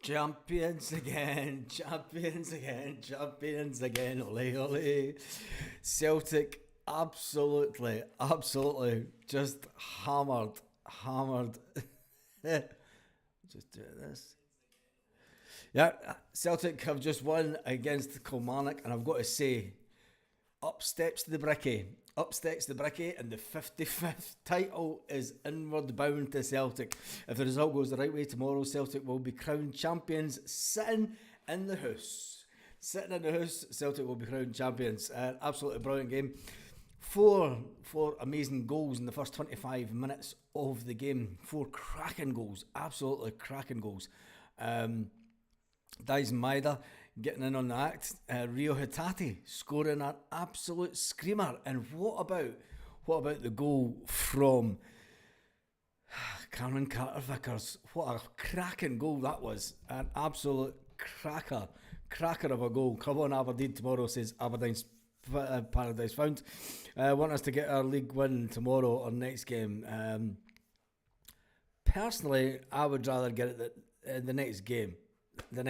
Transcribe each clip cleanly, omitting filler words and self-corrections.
Champions again, champions again, champions again, ole ole. Celtic absolutely just hammered. Just do this. Yeah, Celtic have just won against Kilmarnock, and I've got to say, up steps the bricky. Up steps the bricky, and the 55th title is inward bound to Celtic. If the result goes the right way tomorrow, Celtic will be crowned champions sitting in the house. Sitting in the house, Celtic will be crowned champions. Absolutely brilliant game. Four amazing goals in the first 25 minutes of the game. Four cracking goals, absolutely cracking goals. Dyson Maeda getting in on the act. Rio Hatate scoring an absolute screamer. And what about the goal from Cameron Carter-Vickers? What a cracking goal that was. An absolute cracker of a goal. Come on Aberdeen tomorrow, says Aberdeen's Paradise Found. Want us to get our league win tomorrow or next game. Personally, I would rather get it the next game. Now,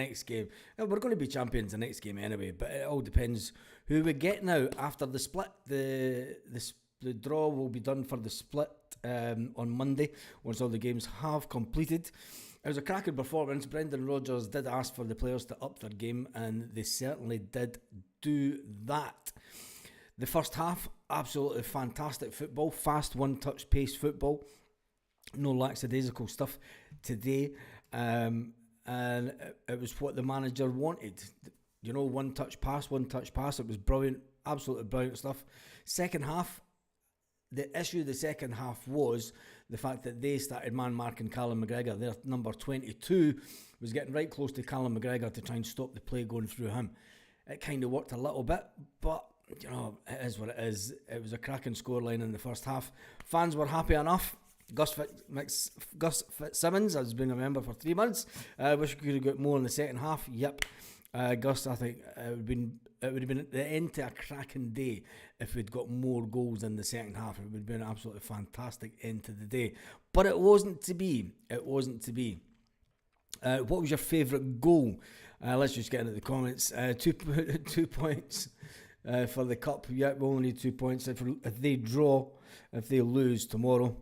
we're going to be champions the next game anyway, but it all depends who we get now after the split. The draw will be done for the split on Monday once all the games have completed. It was a cracking performance. Brendan Rodgers did ask for the players to up their game, and they certainly did do that. The first half, absolutely fantastic football, fast one-touch pace football, no lackadaisical stuff today. And it was what the manager wanted. You know, one touch pass. It was brilliant, absolutely brilliant stuff. Second half, the issue of the second half was the fact that they started man-marking Callum McGregor. Their number 22 was getting right close to Callum McGregor to try and stop the play going through him. It kind of worked a little bit, but, you know, it is what it is. It was a cracking scoreline in the first half. Fans were happy enough. Gus Fitzsimmons has been a member for 3 months. Wish we could have got more in the second half. Yep. Gus, I think it would have been the end to a cracking day if we'd got more goals in the second half. It would have been an absolutely fantastic end to the day. But it wasn't to be. What was your favourite goal? Let's just get into the comments. 2 points for the cup. Yep, we only need 2 points. If they lose tomorrow,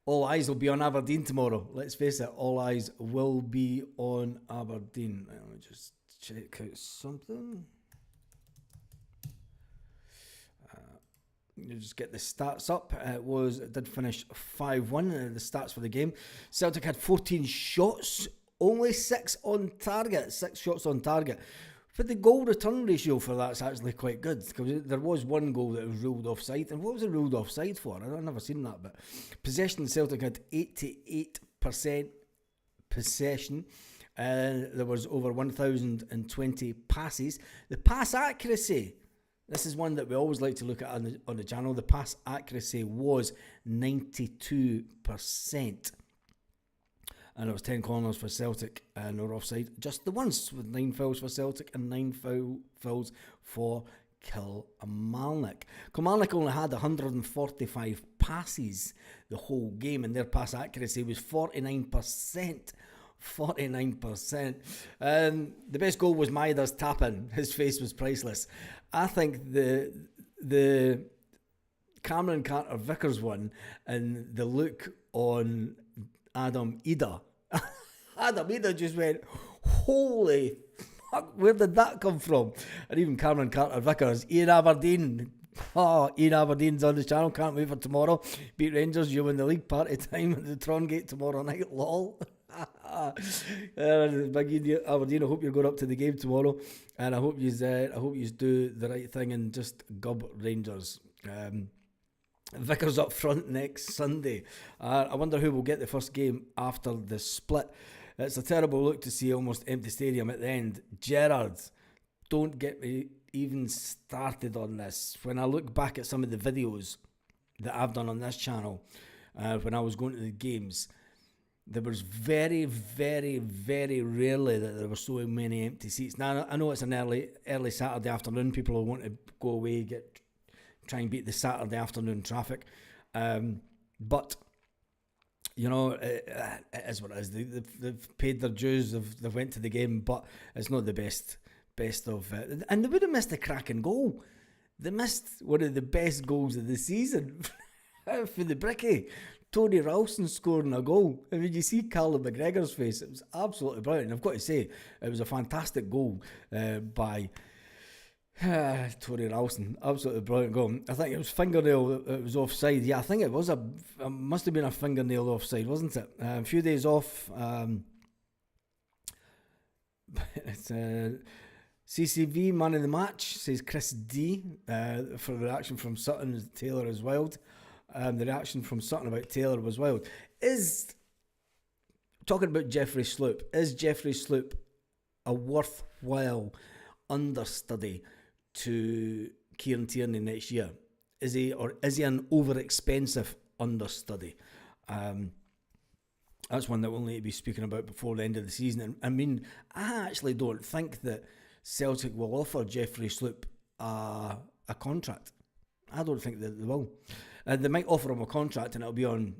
all eyes will be on Aberdeen tomorrow. Let's face it, all eyes will be on Aberdeen. Let me just check out something. You just get the stats up. It did finish 5-1. The stats for the game. Celtic had 14 shots, only 6 on target. 6 shots on target. But the goal return ratio for that's actually quite good, because there was one goal that was ruled offside. And what was it ruled offside for? I've never seen that. But possession, Celtic had 88% possession. There was over 1,020 passes. The pass accuracy, this is one that we always like to look at on the channel. The pass accuracy was 92%. And it was 10 corners for Celtic and no offside. Just the once, with 9 fouls for Celtic and 9 fouls for Kilmarnock. Kilmarnock only had 145 passes the whole game, and their pass accuracy was 49%. 49%. The best goal was Maeda's tap-in. His face was priceless. I think the Cameron Carter-Vickers one and the look on Adam Ida. Adam Ida just went, holy fuck, where did that come from? And even Cameron Carter-Vickers, Ian Aberdeen. Ian Aberdeen's on the channel, can't wait for tomorrow. Beat Rangers, you win the league party time at the Trongate tomorrow night, lol. Big Ian Aberdeen, I hope you're going up to the game tomorrow, and I hope you do the right thing and just gub Rangers. Vickers up front next Sunday. I wonder who will get the first game after the split. It's a terrible look to see almost empty stadium at the end. Gerrard, don't get me even started on this. When I look back at some of the videos that I've done on this channel, when I was going to the games, there was very, very, very rarely that there were so many empty seats. Now, I know it's an early Saturday afternoon. People will want to go away, try and beat the Saturday afternoon traffic. But it is what it is. They've paid their dues. They've went to the game, but it's not the best of. And they would have missed a cracking goal. They missed one of the best goals of the season for the Bricky. Tony Ralston scoring a goal. I mean, you see Callum McGregor's face. It was absolutely brilliant. I've got to say, it was a fantastic goal by Tony Ralston. Absolutely brilliant goal. I think it was fingernail. It was offside. Yeah, I think it was it must have been a fingernail offside, wasn't it? A few days off. It's CCV man of the match, says Chris D. For the reaction from Sutton. Taylor is wild. The reaction from Sutton about Taylor was wild. Talking about Jeffrey Sloop, is Jeffrey Sloop a worthwhile understudy to Kieran Tierney next year? Is he an over-expensive understudy? That's one that we'll need to be speaking about before the end of the season. And I mean, I actually don't think that Celtic will offer Jeffrey Sloop a contract. I don't think that they will. They might offer him a contract and it'll be on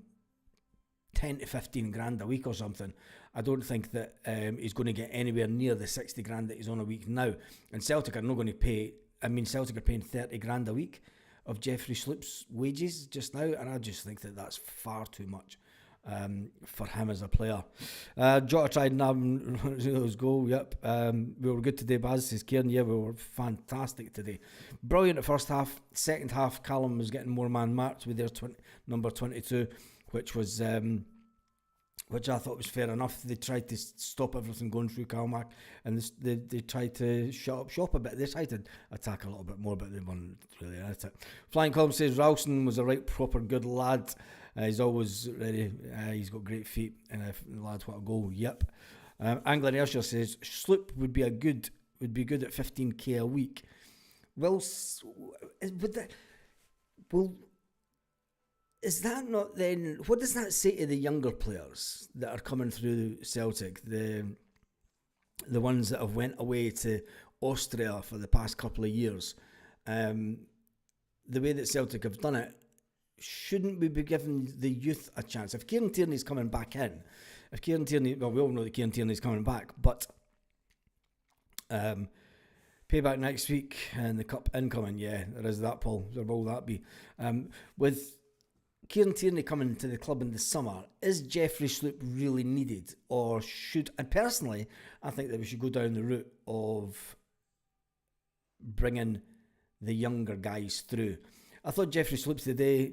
10 to 15 grand a week or something. I don't think that he's going to get anywhere near the 60 grand that he's on a week now. And Celtic are not going to pay. I mean, Celtic are paying 30 grand a week of Jeffrey Sloop's wages just now, and I just think that that's far too much for him as a player. Jota tried Navin's goal. Yep. We were good today, Baz, says Kieran. Yeah, we were fantastic today. Brilliant at first half. Second half, Callum was getting more man marked with their number 22, which was which I thought was fair enough. They tried to stop everything going through Kilmarnock, and they tried to shut up shop a bit. They tried to attack a little bit more, but they weren't really at it. Flying Column says Ralston was a right proper good lad. He's always ready. He's got great feet, and lad, what a goal! Yep. Angler Ayrshire says Sloop would be good at 15k a week. Is that not then? What does that say to the younger players that are coming through Celtic? The ones that have went away to Austria for the past couple of years. The way that Celtic have done it, shouldn't we be giving the youth a chance? If Kieran Tierney's coming back in, we all know that Kieran Tierney's coming back, but payback next week and the cup incoming, yeah, there is that, Paul. There will that be. With Kieran Tierney coming to the club in the summer, is Jeffrey Sloop really needed? Or and personally, I think that we should go down the route of bringing the younger guys through. I thought Jeffrey Sloop today,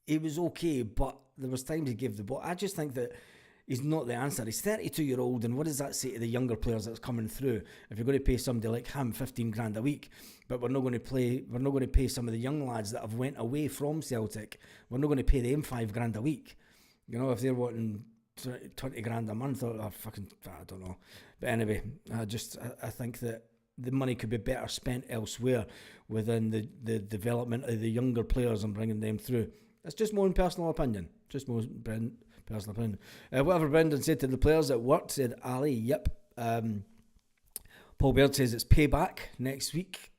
he was okay, but there was times he gave the ball. I just think that he's not the answer. He's 32-year-old, and what does that say to the younger players that's coming through? If you're going to pay somebody like him 15 grand a week, but we're not going to pay some of the young lads that have went away from Celtic, we're not going to pay them 5 grand a week. If they're wanting 20 grand a month, or I don't know. But anyway, I think that the money could be better spent elsewhere within the development of the younger players and bringing them through. That's just my own personal opinion. Personal opinion. Whatever Brendan said to the players at work, said Ali, yep. Paul Baird says it's payback next week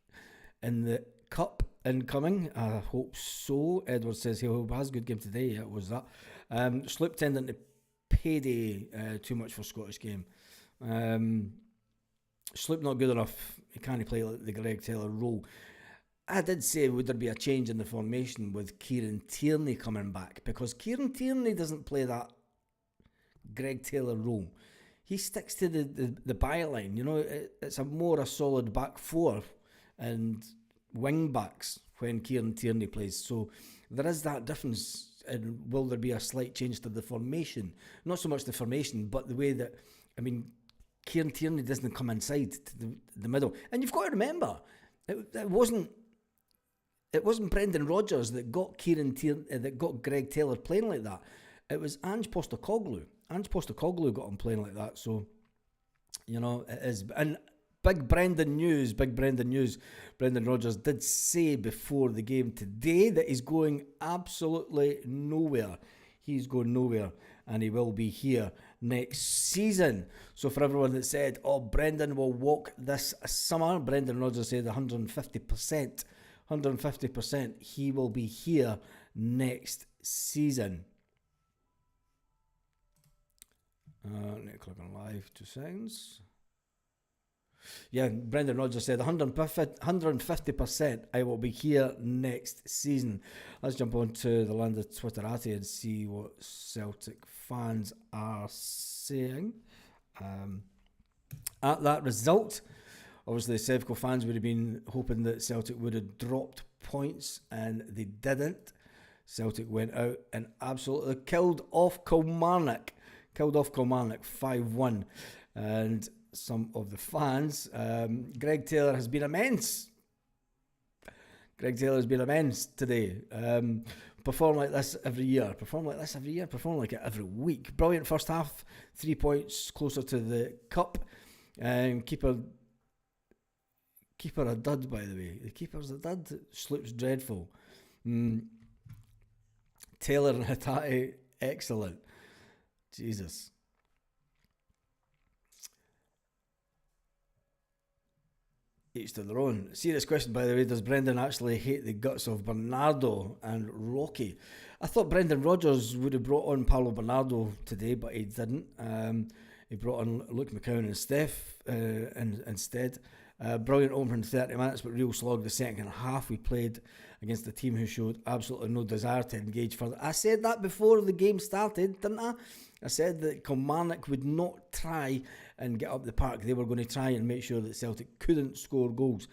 in the cup incoming. I hope so. Edward says he has a good game today. Yeah, it was that. Sloop tending to payday too much for Scottish game. Sloop not good enough. He can't play like the Greg Taylor role. I did say, would there be a change in the formation with Kieran Tierney coming back? Because Kieran Tierney doesn't play that Greg Taylor role. He sticks to the byline. It's a solid back four and wing backs when Kieran Tierney plays. So there is that difference. And will there be a slight change to the formation? Not so much the formation, but the way that, Kieran Tierney doesn't come inside to the middle. And you've got to remember, it wasn't Brendan Rodgers that got that got Greg Taylor playing like that. It was Ange Postecoglou. Ange Postecoglou got him playing like that. So, it is. And big Brendan news. Brendan Rodgers did say before the game today that he's going absolutely nowhere. He's going nowhere, and he will be here next season. So for everyone that said, Brendan will walk this summer, Brendan Rodgers said 150%. 150%. He will be here next season. Need to click on live, 2 seconds. Yeah, Brendan Rodgers said 150% I will be here next season. Let's jump on to the land of Twitterati and see what Celtic fans are saying. At that result, obviously Celtic fans would have been hoping that Celtic would have dropped points, and they didn't. Celtic went out and absolutely killed off Kilmarnock 5-1. And some of the fans, Greg Taylor has been immense. Today. Perform like this every year. Perform like it every week. Brilliant first half. 3 points closer to the cup. Keeper a dud, by the way. The keeper's a dud. Sloop's dreadful. Taylor and Hatate, excellent. Jesus. Each to their own. Serious question, by the way. Does Brendan actually hate the guts of Bernardo and Rocky? I thought Brendan Rodgers would have brought on Paulo Bernardo today, but he didn't. He brought on Luke McCowan and Steph instead. Brilliant opening 30 minutes, but real slog the second half. We played against a team who showed absolutely no desire to engage further. I said that before the game started, didn't I? I said that Kilmarnock would not try and get up the park. They were going to try and make sure that Celtic couldn't score goals.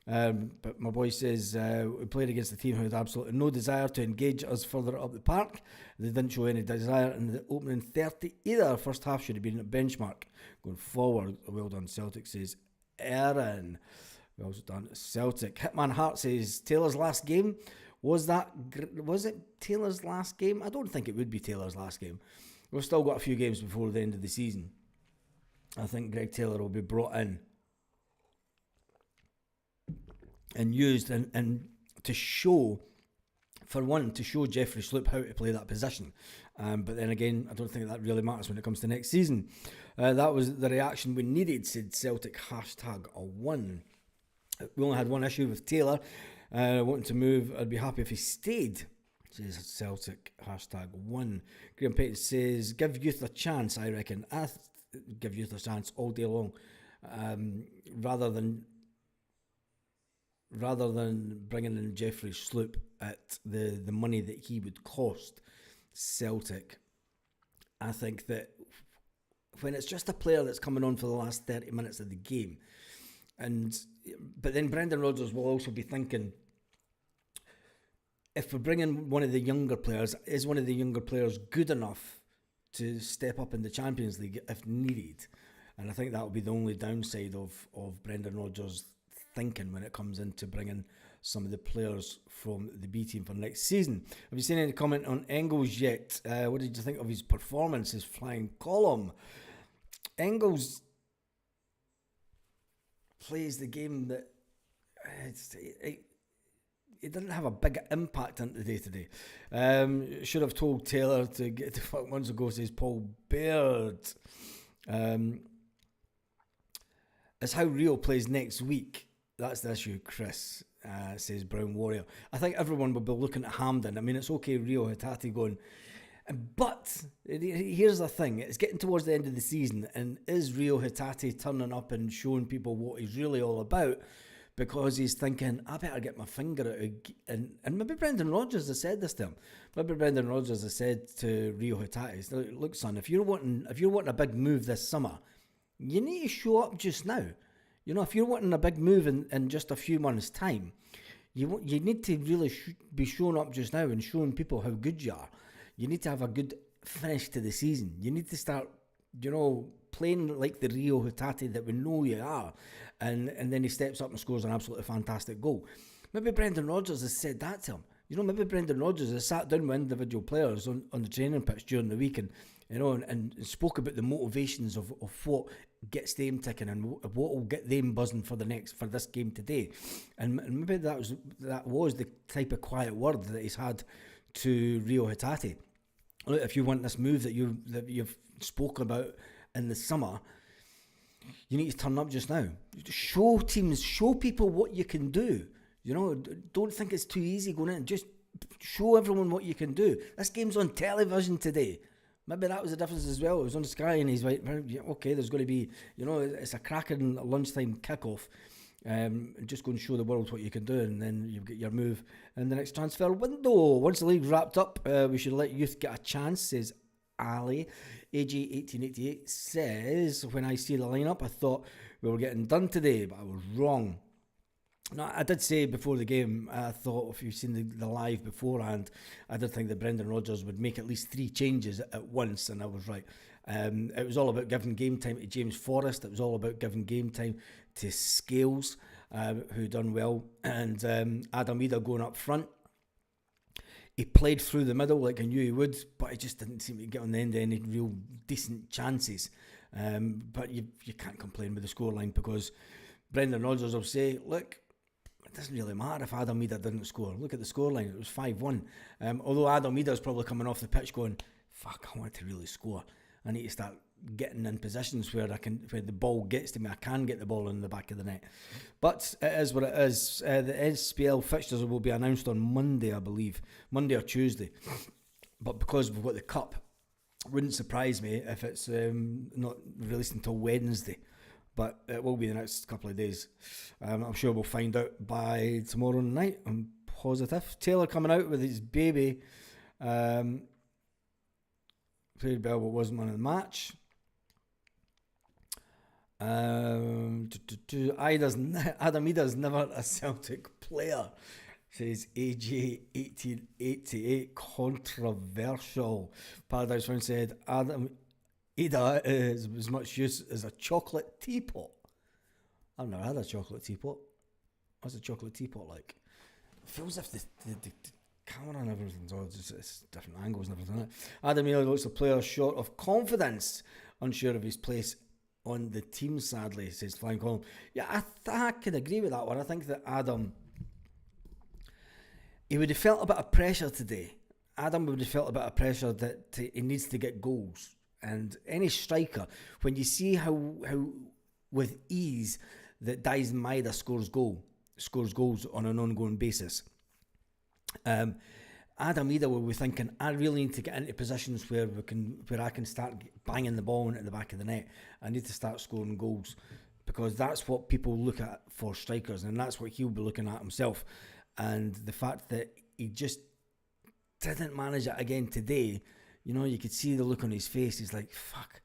But my boy says we played against a team who had absolutely no desire to engage us further up the park. They didn't show any desire in the opening 30 either. First half should have been a benchmark going forward. Well done, Celtic, says Aaron. Well done, Celtic. Hitman Hart says Taylor's last game. Was it Taylor's last game? I don't think it would be Taylor's last game. We've still got a few games before the end of the season. I think Greg Taylor will be brought in and used and to show, for one, to show Jeffrey Sloop how to play that position. But then again, I don't think that really matters when it comes to next season. That was the reaction we needed, said Celtic #1. We only had one issue with Taylor wanting to move. I'd be happy if he stayed, says Celtic #1. Graham Payton says, give youth a chance, I reckon. Give youth a chance all day long. Rather than bringing in Jeffrey Sloop at the money that he would cost Celtic. I think that when it's just a player that's coming on for the last 30 minutes of the game, but then Brendan Rodgers will also be thinking, if we bring in one of the younger players, is one of the younger players good enough to step up in the Champions League if needed? And I think that will be the only downside of Brendan Rodgers' thinking when it comes into bringing some of the players from the B team for next season. Have you seen any comment on Engels yet? What did you think of his performance, his flying column? Engels plays the game that he didn't have a big impact on the day today. Should have told Taylor to get the fuck months ago, says Paul Baird. It's how Rio plays next week. That's the issue, Chris, says Brown Warrior. I think everyone will be looking at Hampden. I mean, it's okay, Rio Hatate going. But here's the thing. It's getting towards the end of the season, and is Rio Hatate turning up and showing people what he's really all about? Because he's thinking, I better get my finger out. And maybe Brendan Rodgers has said this to him. Maybe Brendan Rodgers has said to Rio Hatate, look, son, if you're wanting a big move this summer, you need to show up just now. You know, if you're wanting a big move in just a few months' time, you need to really be showing up just now and showing people how good you are. You need to have a good finish to the season. You need to start, playing like the Rio Hatate that we know you are. And then he steps up and scores an absolutely fantastic goal. Maybe Brendan Rodgers has said that to him. Maybe Brendan Rodgers has sat down with individual players on the training pitch during the week and spoke about the motivations of what gets them ticking and what will get them buzzing for this game today. And maybe that was the type of quiet word that he's had to Rio Hatate. Look, if you want this move that you've spoken about in the summer, you need to turn up just now. Show people what you can do. Don't think it's too easy going in. Just show everyone what you can do. This game's on television today. Maybe that was the difference as well. It was on Sky, and he's like, okay, there's going to be, it's a cracking lunchtime kickoff. Just go and show the world what you can do, and then you get your move in the next transfer window. Once the league's wrapped up, we should let youth get a chance, says Ali. AG1888 says, when I see the lineup, I thought we were getting done today, but I was wrong. No, I did say before the game, I thought if you've seen the live beforehand, I did think that Brendan Rodgers would make at least 3 changes at once, and I was right. It was all about giving game time to James Forrest. It was all about giving game time to Scales, who done well, and Adam Ida going up front. He played through the middle like I knew he would, but he just didn't seem to get on the end of any real decent chances. But you can't complain with the scoreline, because Brendan Rodgers will say, look, it doesn't really matter if Adam Ida didn't score. Look at the scoreline, it was 5-1. Although Adam Ida's probably coming off the pitch going, fuck, I want to really score. I need to start getting in positions where where the ball gets to me. I can get the ball in the back of the net. But it is what it is. The SPL fixtures will be announced on Monday, I believe. Monday or Tuesday. But because we've got the Cup, it wouldn't surprise me if it's not released until Wednesday. But it will be the next couple of days. I'm sure we'll find out by tomorrow night. I'm positive. Taylor coming out with his baby. Played well, but wasn't man of the match. Adam Ida's never a Celtic player, says AJ1888. Controversial. Paradise Found said Adam Ida is as much use as a chocolate teapot. I've never had a chocolate teapot. What's a chocolate teapot like? It feels as if the camera and everything's all just it's different angles and everything. Adam Ida looks a player short of confidence, unsure of his place on the team, sadly, says Flying Column. Yeah, I can agree with that one. I think that Adam, he would have felt a bit of pressure today. Adam would have felt a bit of pressure that he needs to get goals. And any striker, when you see how with ease that Dyson Maeda scores goals on an ongoing basis, Adam Ida will be thinking, I really need to get into positions where I can start banging the ball into the back of the net. I need to start scoring goals, because that's what people look at for strikers, and that's what he'll be looking at himself. And the fact that he just didn't manage it again today, you could see the look on his face. He's like, fuck.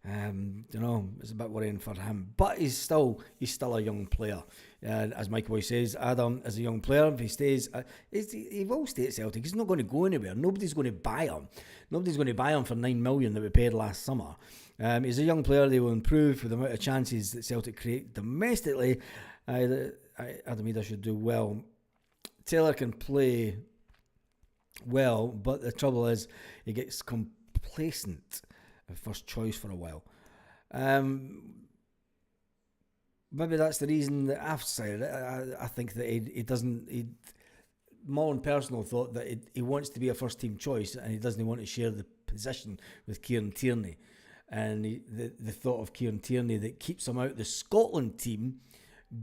It's a bit worrying for him, but he's still a young player. As Mike Boy says, Adam is a young player. If he stays, he will stay at Celtic. He's not going to go anywhere. Nobody's going to buy him. Nobody's going to buy him for $9 million that we paid last summer. He's a young player. They will improve with the amount of chances that Celtic create domestically. Adam Ida should do well. Taylor can play well, but the trouble is he gets complacent. First choice for a while. Maybe that's the reason that I've said it. I think that he doesn't. My own personal thought that he wants to be a first team choice, and he doesn't want to share the position with Kieran Tierney. And the thought of Kieran Tierney that keeps him out the Scotland team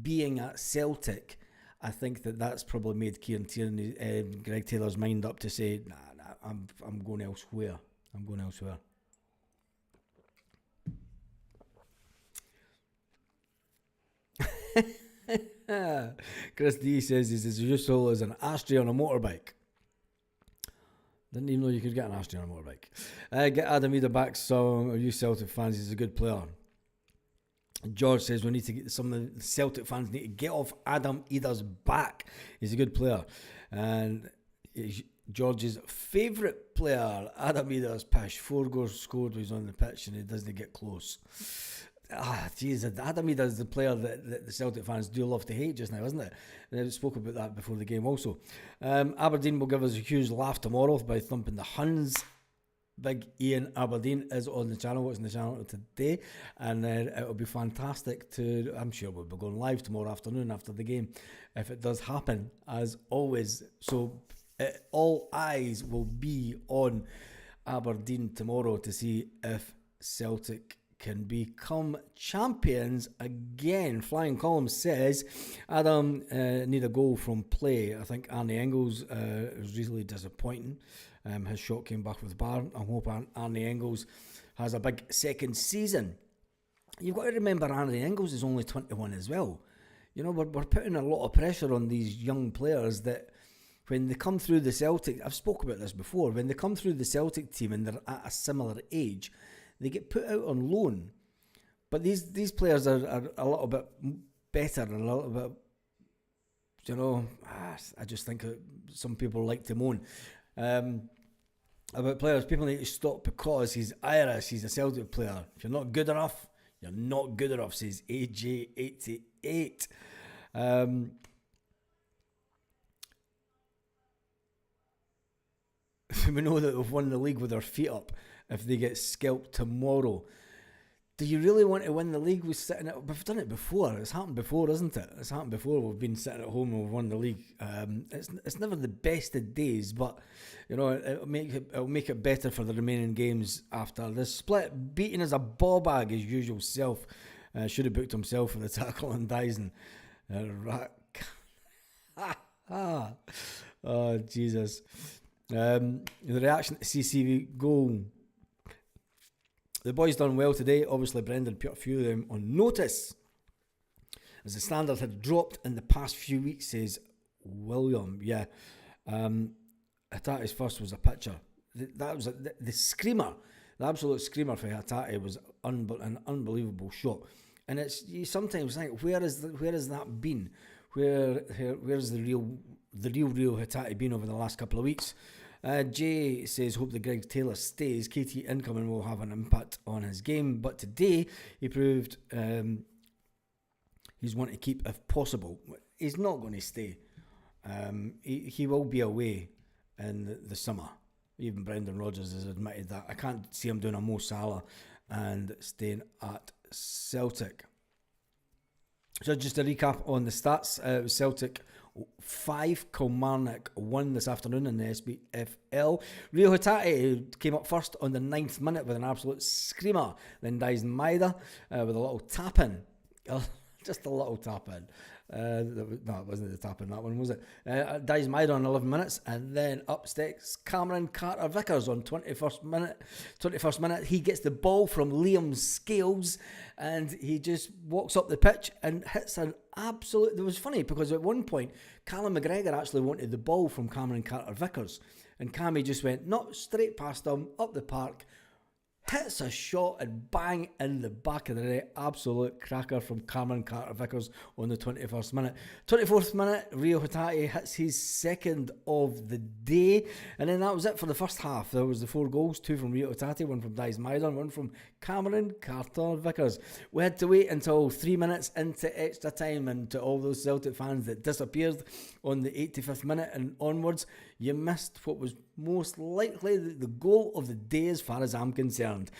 being at Celtic, I think that's probably made Kieran Tierney, Greg Taylor's mind up to say, nah, I'm going elsewhere. Chris D says he's as useful as an ashtray on a motorbike. Didn't even know you could get an ashtray on a motorbike. Get Adam Ida back, so you Celtic fans, he's a good player. George says we need to get some of the Celtic fans need to get off Adam Ida's back. He's a good player. And George's favourite player, Adam Ida's pish. 4 goals scored when he's on the pitch and he doesn't get close. Adam Ida is the player that the Celtic fans do love to hate just now, isn't it? And I spoke about that before the game also. Aberdeen will give us a huge laugh tomorrow by thumping the Huns. Big Ian Aberdeen is on the channel, watching the channel today, and it'll be fantastic I'm sure we'll be going live tomorrow afternoon after the game, if it does happen, as always. So all eyes will be on Aberdeen tomorrow to see if Celtic can become champions again. Flying Column says Adam need a goal from play. I think Arne Engels was really disappointing. His shot came back with bar. I hope Arne Engels has a big second season. You've got to remember Arne Engels is only 21 as well. You know, we're putting a lot of pressure on these young players that when they come through the Celtic, I've spoken about this before, when they come through the Celtic team and they're at a similar age, they get put out on loan. But these players are a little bit better and a little bit, you know, I just think some people like to moan about players. People need to stop because he's Irish, he's a Celtic player. If you're not good enough, you're not good enough, says AJ88. We know that they've won the league with their feet up if they get scalped tomorrow. Do you really want to win the league with sitting at... We've done it before. It's happened before, isn't it? It's happened before. We've been sitting at home and we've won the league. It's never the best of days, but you know it'll make it better for the remaining games after this split. Beaten as a ball bag, his usual self. Should have booked himself for the tackle on Dyson. Oh Jesus! The reaction to CCV goal. The boys done well today. Obviously, Brendan put a few of them on notice as the standard had dropped in the past few weeks, says William. Yeah. Hatate's first was a picture. That was the screamer. The absolute screamer for Hatate was an unbelievable shot. And you sometimes think, where has that been? Where's the real Hatate been over the last couple of weeks? Jay says, hope that Greg Taylor stays. KT incoming will have an impact on his game. But today, he proved he's one to keep if possible. He's not going to stay. He will be away in the summer. Even Brendan Rodgers has admitted that. I can't see him doing a Mo Salah and staying at Celtic. So just a recap on the stats. It was Celtic 5, Kilmarnock 1 this afternoon in the SBFL. Rio Hatate came up first on the 9th minute with an absolute screamer. Then Dyson Maeda with a little tap-in. Just a little tap-in. No, it wasn't the tap-in, that one, was it? Dyson Maeda on 11 minutes. And then up sticks Cameron Carter-Vickers on 21st minute. He gets the ball from Liam Scales and he just walks up the pitch and hits an absolute... It was funny because at one point, Callum McGregor actually wanted the ball from Cameron Carter-Vickers. And Cammy just went, not straight past him, up the park, hits a shot and bang in the back of the net. Absolute cracker from Cameron Carter-Vickers on the 21st minute. 24th minute, Rio Hatate hits his second of the day. And then that was it for the first half. There was the 4 goals, 2 from Rio Hatate, 1 from Dyson Maeda, 1 from Cameron Carter-Vickers. We had to wait until 3 minutes into extra time, and to all those Celtic fans that disappeared on the 85th minute and onwards, you missed what was most likely the goal of the day as far as I'm concerned.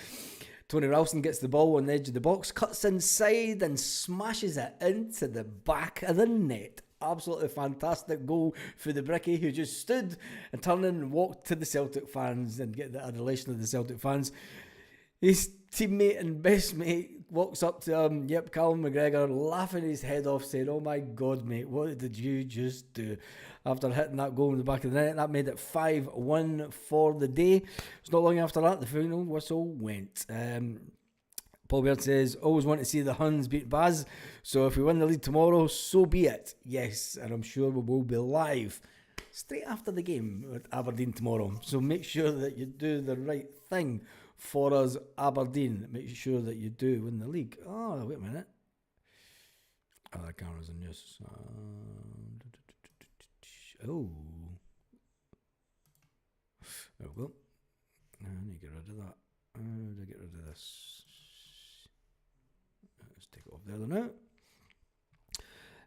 Tony Ralston gets the ball on the edge of the box, cuts inside and smashes it into the back of the net. Absolutely fantastic goal for the Bricky, who just stood and turned and walked to the Celtic fans and get the adulation of the Celtic fans. His teammate and best mate walks up to him, Callum McGregor, laughing his head off, saying, "Oh my God, mate, what did you just do?" After hitting that goal in the back of the net. That made it 5-1 for the day. It's not long after that the final whistle went. Paul Baird says, always want to see the Huns beat Baz, so if we win the league tomorrow, so be it. Yes, and I'm sure we will be live straight after the game at Aberdeen tomorrow. So make sure that you do the right thing for us, Aberdeen. Make sure that you do win the league. Oh, wait a minute. Oh, the camera's in use. Oh. There we go. I need to get rid of that. How do I get rid of this? Let's take it off there now.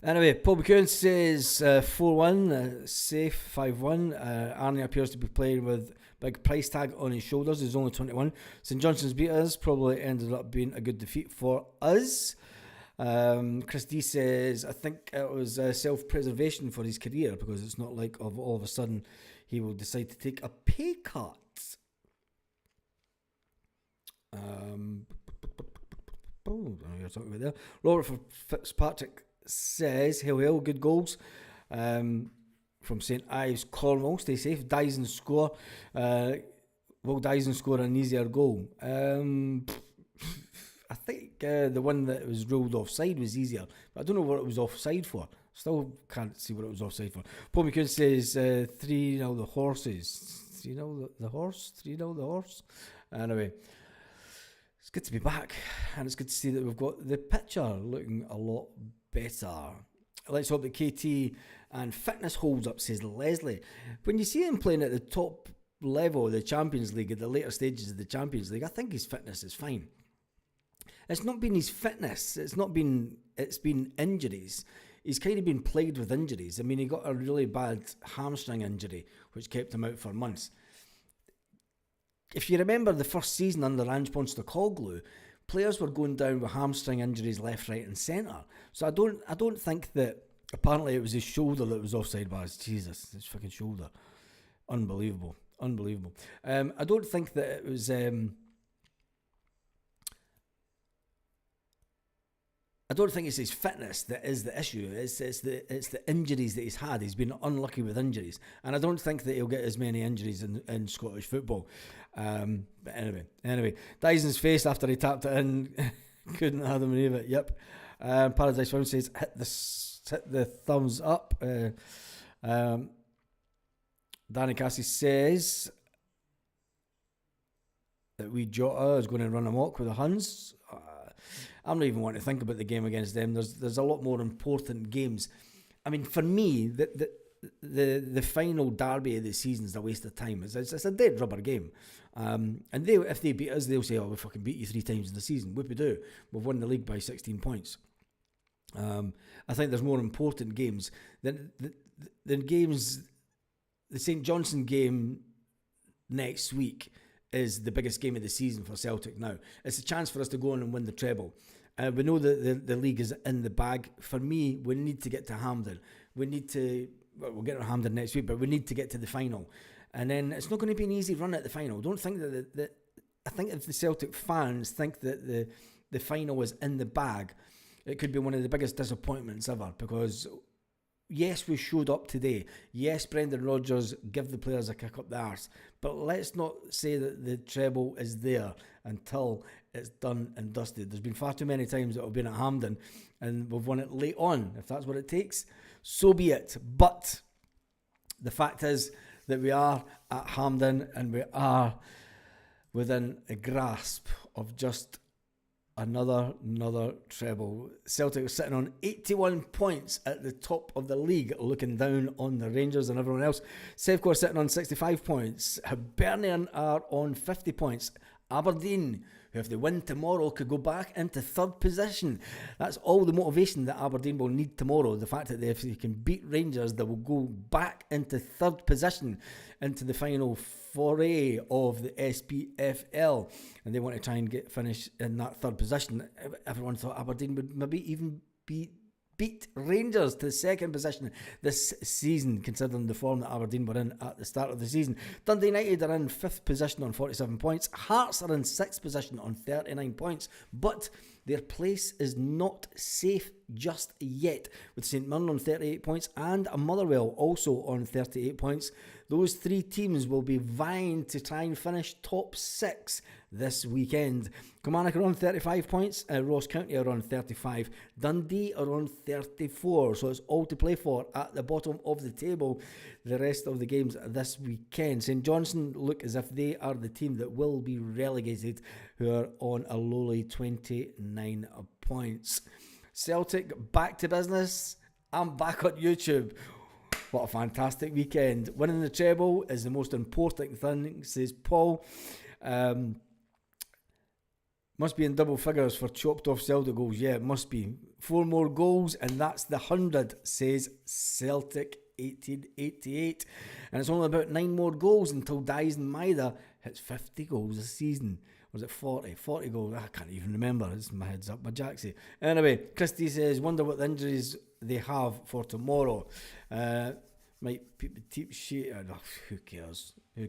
Anyway, Paul McCune says 4-1, safe 5-1. Arnie appears to be playing with big price tag on his shoulders. He's only 21. St Johnson's beat us. Probably ended up being a good defeat for us. Chris D says, I think it was self-preservation for his career, because it's not like all of a sudden he will decide to take a pay cut. don't know what you're talking about there. Robert Fitzpatrick says, hail, good goals. From St Ives, Cornwall, stay safe. Dyson score. Will Dyson score an easier goal? I think the one that was ruled offside was easier, but I don't know what it was offside for. Still can't see what it was offside for. Paul McCune says 3-0 the horses. 3-0 the horse? 3-0 the horse? Anyway, it's good to be back, and it's good to see that we've got the picture looking a lot better. Let's hope that KT and fitness holds up, says Leslie. When you see him playing at the top level of the Champions League, at the later stages of the Champions League, I think his fitness is fine. It's not been his fitness, it's been injuries. He's kind of been plagued with injuries. I mean, he got a really bad hamstring injury, which kept him out for months. If you remember the first season under Ange Postecoglou, players were going down with hamstring injuries left, right and centre. So I don't think that, apparently it was his shoulder that was offside by. Jesus, his fucking shoulder. Unbelievable. I don't think that it was... I don't think it's his fitness that is the issue. It's the injuries that he's had. He's been unlucky with injuries, and I don't think that he'll get as many injuries in Scottish football. But anyway, Dyson's face after he tapped it in, couldn't have him leave it. Yep. Paradise Found says hit the thumbs up. Danny Cassie says that wee Jota is going to run amok with the Huns. I'm not even wanting to think about the game against them. There's a lot more important games. I mean, for me, the final derby of the season is a waste of time. It's a dead rubber game. And if they beat us, they'll say, "Oh, we fucking beat you 3 times in the season." What we do? We've won the league by 16 points. I think there's more important games than games. The St Johnstone game next week is the biggest game of the season for Celtic now. It's a chance for us to go on and win the treble. We know that the league is in the bag. For me, we need to get to Hampden. We'll get to Hampden next week, but we need to get to the final. And then it's not going to be an easy run at the final. Don't think that I think if the Celtic fans think that the final is in the bag, it could be one of the biggest disappointments ever, because yes, we showed up today. Yes, Brendan Rodgers give the players a kick up the arse. But let's not say that the treble is there until it's done and dusted. There's been far too many times that we've been at Hampden and we've won it late on. If that's what it takes, so be it. But the fact is that we are at Hampden and we are within a grasp of just another treble. Celtic are sitting on 81 points at the top of the league, looking down on the Rangers and everyone else. Sevco are sitting on 65 points. Hibernian are on 50 points. Aberdeen, who if they win tomorrow could go back into third position. That's all the motivation that Aberdeen will need tomorrow. The fact that if they can beat Rangers, they will go back into third position into the final foray of the SPFL, and they want to try and finish in that third position. Everyone thought Aberdeen would maybe even beat Rangers to the second position this season, considering the form that Aberdeen were in at the start of the season. Dundee United are in 5th position on 47 points. Hearts are in 6th position on 39 points, but their place is not safe just yet, with St Mirren on 38 points and Motherwell also on 38 points. Those 3 teams will be vying to try and finish top 6 this weekend. Kilmarnock are on 35 points, Ross County are on 35, Dundee are on 34, so it's all to play for at the bottom of the table the rest of the games this weekend. St Johnstone look as if they are the team that will be relegated, who are on a lowly 29 points. Celtic back to business. I'm back on YouTube. What a fantastic weekend. Winning the treble is the most important thing, says Paul. Must be in double figures for chopped off Celtic goals. Yeah, it must be. 4 more goals and that's the 100, says Celtic 1888. And it's only about 9 more goals until Dyson Maida hits 50 goals a season. Was it 40? 40 goals. I can't even remember. It's my head's up my jacksie. Anyway, Christy says, wonder what the injuries they have for tomorrow. Might peep the teep sheet. Who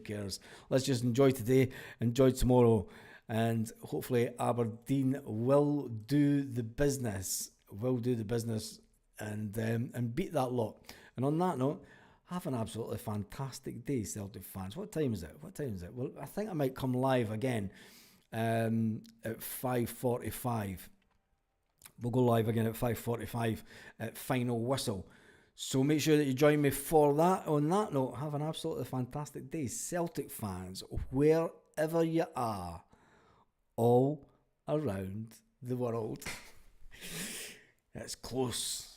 cares? Let's just enjoy today, enjoy tomorrow, and hopefully Aberdeen will do the business. And beat that lot. And on that note, have an absolutely fantastic day, Celtic fans. What time is it? Well, I think I might come live again at 5:45. We'll go live again at 5:45 at Final Whistle. So make sure that you join me for that. On that note, have an absolutely fantastic day, Celtic fans, wherever you are, all around the world. It's close.